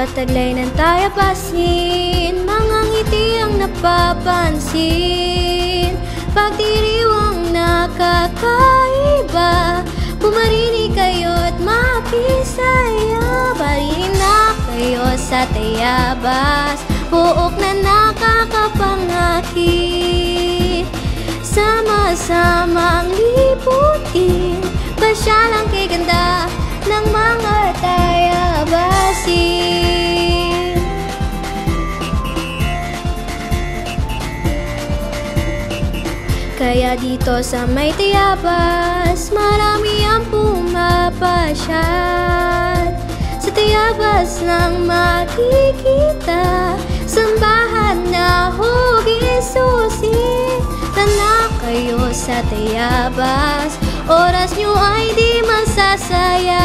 Taglay ng tayapasin, mga ngiti ang napapansin. Pagdiriwang nakakaiba, pumarinig kayo't makisaya. Parinig na kayo sa tayabas, buok na nakakapangakit. Sama-samang liputin, pasyalang kay ganda ng mga tayabasin. Kaya dito sa may tayabas, marami ang pumapasyal. Sa tayabas lang makikita, sambahan na hugis-susi. Tanda kayo sa tayabas, oras nyo ay di masasayang.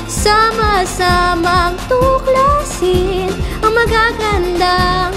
Sama-samang tuklasin ang magagandang